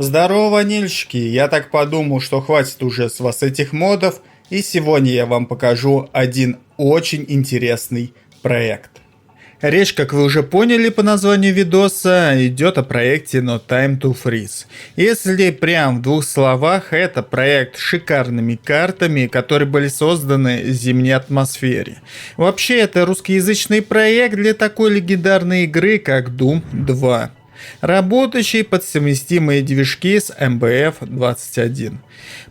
Здорово, ванильщики! Я так подумал, что хватит уже с вас этих модов, и сегодня я вам покажу один очень интересный проект. Речь, как вы уже поняли по названию видоса, идет о проекте No Time to Freeze. Если прям в двух словах, это проект с шикарными картами, которые были созданы в зимней атмосфере. Вообще, это русскоязычный проект для такой легендарной игры, как Doom 2. Работающий под совместимые движки с MBF21.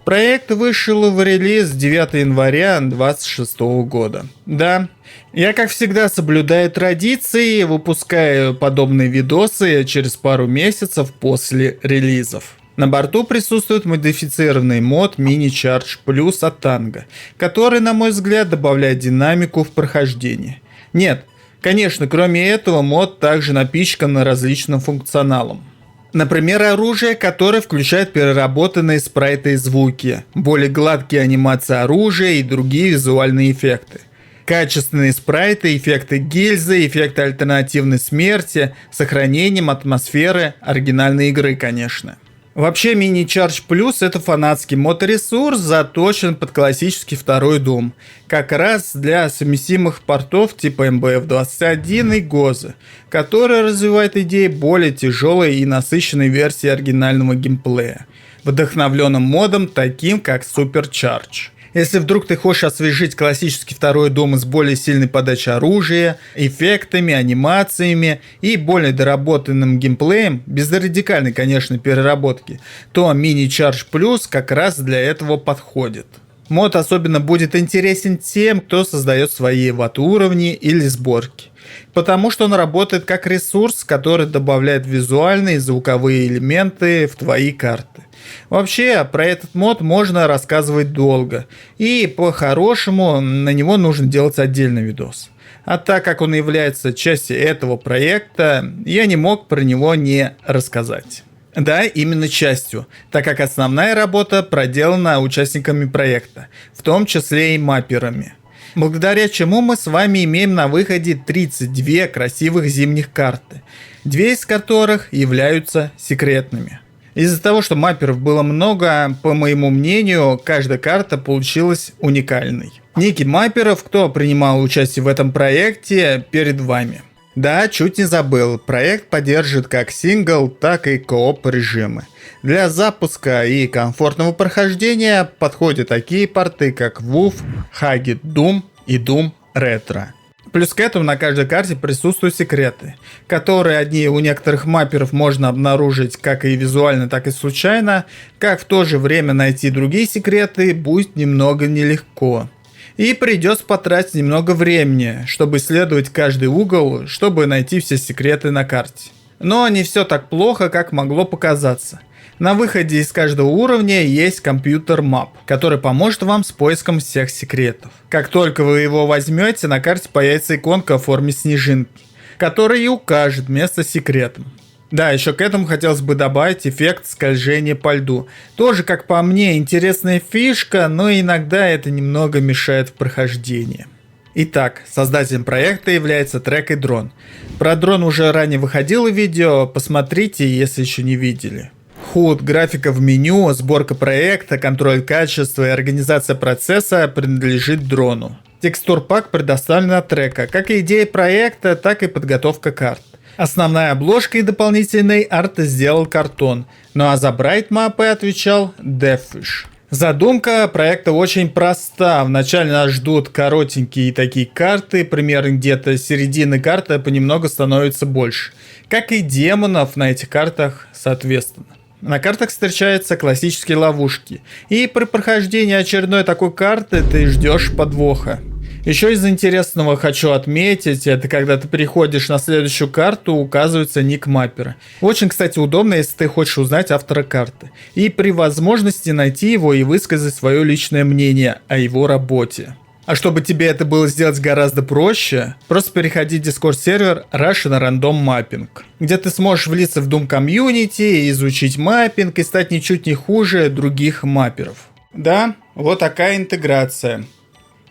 Проект вышел в релиз 9 января 2026 года. Да, я как всегда соблюдаю традиции, выпускаю подобные видосы через пару месяцев после релизов. На борту присутствует модифицированный мод Mini Charge Plus от Tango, который, на мой взгляд, добавляет динамику в прохождение. Нет, конечно, кроме этого, мод также напичкан различным функционалом. Например, оружие, которое включает переработанные спрайты и звуки, более гладкие анимации оружия и другие визуальные эффекты. Качественные спрайты, эффекты гильзы, эффекты альтернативной смерти, сохранением атмосферы оригинальной игры, конечно. Вообще, Mini Charge Plus это фанатский мод-ресурс, заточен под классический второй Doom, как раз для совместимых портов типа MBF21 и GOZA, который развивает идеи более тяжелой и насыщенной версии оригинального геймплея, вдохновленным модом таким как Supercharge. Если вдруг ты хочешь освежить классический второй Doom с более сильной подачей оружия, эффектами, анимациями и более доработанным геймплеем, без радикальной, конечно, переработки, то Mini Charge Plus как раз для этого подходит. Мод особенно будет интересен тем, кто создает свои ват-уровни или сборки, потому что он работает как ресурс, который добавляет визуальные и звуковые элементы в твои карты. Вообще, про этот мод можно рассказывать долго, и по-хорошему на него нужно делать отдельный видос. А так как он является частью этого проекта, я не мог про него не рассказать. Да, именно частью, так как основная работа проделана участниками проекта, в том числе и мапперами. Благодаря чему мы с вами имеем на выходе 32 красивых зимних карты, 2 из которых являются секретными. Из-за того, что мапперов было много, по моему мнению, каждая карта получилась уникальной. Ники мапперов, кто принимал участие в этом проекте, перед вами. Да, чуть не забыл, проект поддержит как сингл, так и кооп режимы. Для запуска и комфортного прохождения подходят такие порты, как WoW, Hugged Doom и Doom Retro. Плюс к этому на каждой карте присутствуют секреты, которые одни у некоторых мапперов можно обнаружить как и визуально, так и случайно, как в то же время найти другие секреты будет немного нелегко. И придется потратить немного времени, чтобы исследовать каждый угол, чтобы найти все секреты на карте. Но не все так плохо, как могло показаться. На выходе из каждого уровня есть компьютер-мап, который поможет вам с поиском всех секретов. Как только вы его возьмете, на карте появится иконка в форме снежинки, которая и укажет место секретом. Да, еще к этому хотелось бы добавить эффект скольжения по льду. Тоже, как по мне, интересная фишка, но иногда это немного мешает в прохождении. Итак, создателем проекта является Track и Drone. Про дрон уже ранее выходило видео, посмотрите, если еще не видели. HUD, графика в меню, сборка проекта, контроль качества и организация процесса принадлежит дрону. Текстур-пак предоставлен от трека, как и идея проекта, так и подготовка карт. Основная обложка и дополнительный арт сделал Картон, ну а за брайтмапы отвечал Deathwish. Задумка проекта очень проста. Вначале нас ждут коротенькие такие карты, примерно где-то с середины карты понемногу становится больше. Как и демонов на этих картах соответственно. На картах встречаются классические ловушки. И при прохождении очередной такой карты ты ждешь подвоха. Еще из интересного хочу отметить, это когда ты переходишь на следующую карту, указывается ник маппера. Очень, кстати, удобно, если ты хочешь узнать автора карты. И при возможности найти его и высказать свое личное мнение о его работе. А чтобы тебе это было сделать гораздо проще, просто переходи в Discord сервер Russian Random Mapping, где ты сможешь влиться в Doom комьюнити, изучить маппинг и стать ничуть не хуже других мапперов. Да, вот такая интеграция.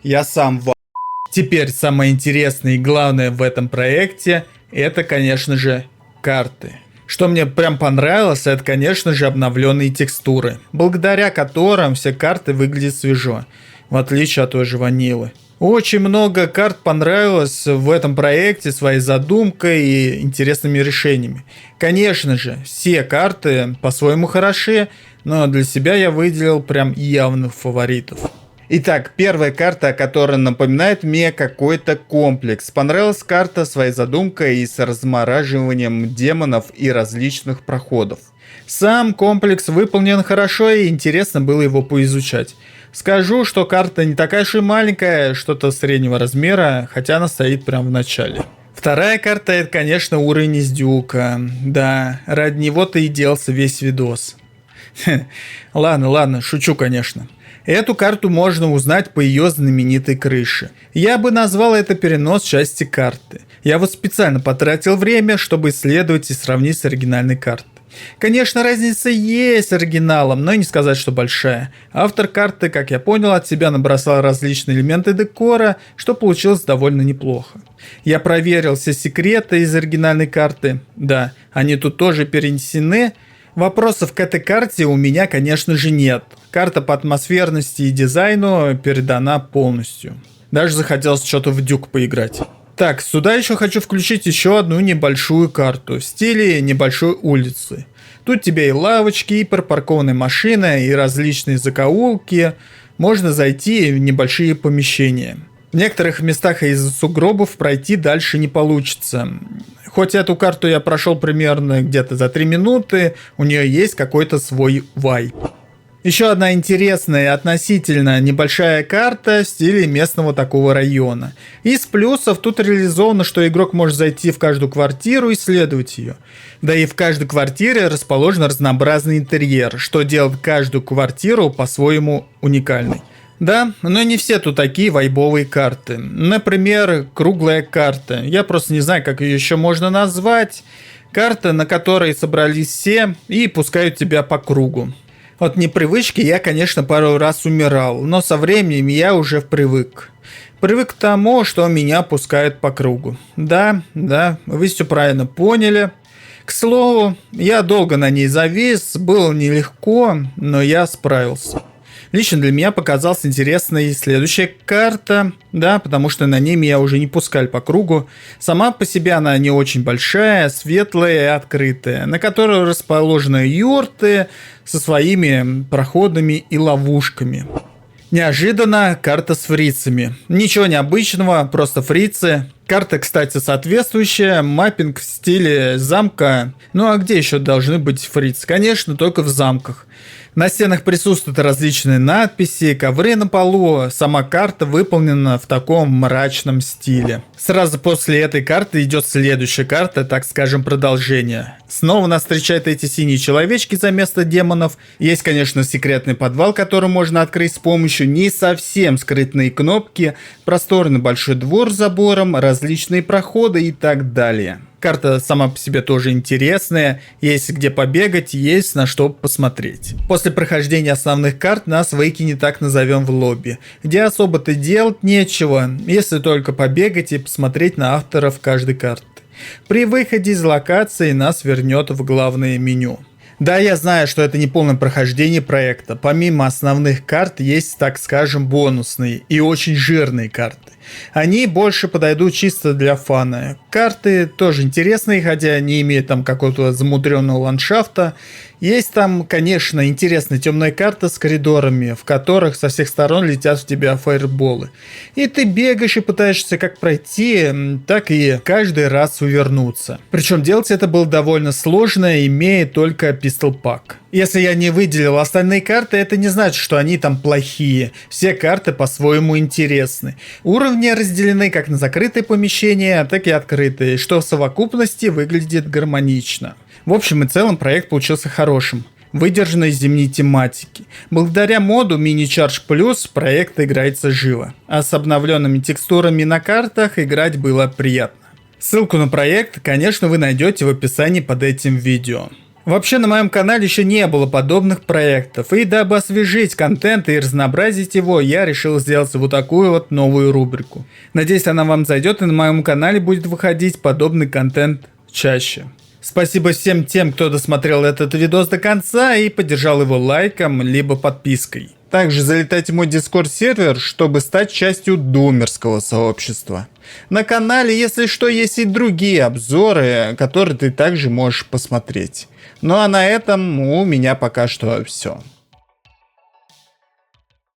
Я сам в... Теперь самое интересное и главное в этом проекте, это, конечно же, карты. Что мне прям понравилось, это, конечно же, обновленные текстуры, благодаря которым все карты выглядят свежо, в отличие от той же ванилы. Очень много карт понравилось в этом проекте своей задумкой и интересными решениями. Конечно же, все карты по-своему хороши, но для себя я выделил прям явных фаворитов. Итак, первая карта, которая напоминает мне какой-то комплекс. Понравилась карта своей задумкой и с размораживанием демонов и различных проходов. Сам комплекс выполнен хорошо и интересно было его поизучать. Скажу, что карта не такая уж и маленькая, что-то среднего размера, хотя она стоит прямо в начале. Вторая карта это, конечно, уровень издюка. Да, ради него-то и делался весь видос. Ладно, шучу, конечно. Эту карту можно узнать по ее знаменитой крыше. Я бы назвал это перенос части карты. Я вот специально потратил время, чтобы исследовать и сравнить с оригинальной картой. Конечно, разница есть с оригиналом, но не сказать, что большая. Автор карты, как я понял, от себя набросал различные элементы декора, что получилось довольно неплохо. Я проверил все секреты из оригинальной карты. Да, они тут тоже перенесены. Вопросов к этой карте у меня, конечно же, нет. Карта по атмосферности и дизайну передана полностью. Даже захотелось что-то в Дюк поиграть. Так, сюда еще хочу включить еще одну небольшую карту в стиле небольшой улицы. Тут тебе и лавочки, и припаркованная машина, и различные закоулки. Можно зайти в небольшие помещения. В некоторых местах из-за сугробов пройти дальше не получится. Хоть эту карту я прошел примерно где-то за 3 минуты, у нее есть какой-то свой вайб. Еще одна интересная относительно небольшая карта в стиле местного такого района. Из плюсов тут реализовано, что игрок может зайти в каждую квартиру и исследовать ее. Да и в каждой квартире расположен разнообразный интерьер, что делает каждую квартиру по-своему уникальной. Да, но не все тут такие вайбовые карты. Например, круглая карта. Я просто не знаю, как ее еще можно назвать. Карта, на которой собрались все и пускают тебя по кругу. От непривычки я, конечно, пару раз умирал, но со временем я уже привык. Привык к тому, что меня пускают по кругу. Да, вы все правильно поняли. К слову, я долго на ней завис, было нелегко, но я справился. Лично для меня показалась интересной следующая карта, да, потому что на ней меня уже не пускали по кругу. Сама по себе она не очень большая, светлая и открытая, на которой расположены юрты со своими проходами и ловушками. Неожиданно карта с фрицами. Ничего необычного, просто фрицы. Карта, кстати, соответствующая, маппинг в стиле замка. Ну а где еще должны быть фрицы? Конечно, только в замках. На стенах присутствуют различные надписи, ковры на полу. Сама карта выполнена в таком мрачном стиле. Сразу после этой карты идет следующая карта, так скажем, продолжение. Снова нас встречают эти синие человечки за место демонов. Есть, конечно, секретный подвал, который можно открыть с помощью не совсем скрытной кнопки, просторный большой двор с забором, различные проходы и так далее. Карта сама по себе тоже интересная, есть где побегать, есть на что посмотреть. После прохождения основных карт нас выкинет, так назовем, в лобби, где особо-то делать нечего, если только побегать и посмотреть на авторов каждой карты. При выходе из локации нас вернет в главное меню. Да, я знаю, что это не полное прохождение проекта. Помимо основных карт есть, так скажем, бонусные и очень жирные карты. Они больше подойдут чисто для фана. Карты тоже интересные, хотя не имеют там какого-то замудренного ландшафта. Есть там, конечно, интересная темная карта с коридорами, в которых со всех сторон летят в тебя фаерболы. И ты бегаешь и пытаешься как пройти, так и каждый раз увернуться. Причем делать это было довольно сложно, имея только пистол-пак. Если я не выделил остальные карты, это не значит, что они там плохие. Все карты по-своему интересны. Уровни разделены как на закрытые помещения, так и открытые, что в совокупности выглядит гармонично. В общем и целом проект получился хорошим, выдержанной зимней тематики. Благодаря моду Mini Charge Plus проект играется живо, а с обновленными текстурами на картах играть было приятно. Ссылку на проект, конечно, вы найдете в описании под этим видео. Вообще на моем канале еще не было подобных проектов, и дабы освежить контент и разнообразить его, я решил сделать вот такую вот новую рубрику. Надеюсь, она вам зайдет, и на моем канале будет выходить подобный контент чаще. Спасибо всем тем, кто досмотрел этот видос до конца и поддержал его лайком либо подпиской. Также залетайте в мой Discord сервер, чтобы стать частью думерского сообщества. На канале, если что, есть и другие обзоры, которые ты также можешь посмотреть. Ну а на этом у меня пока что все.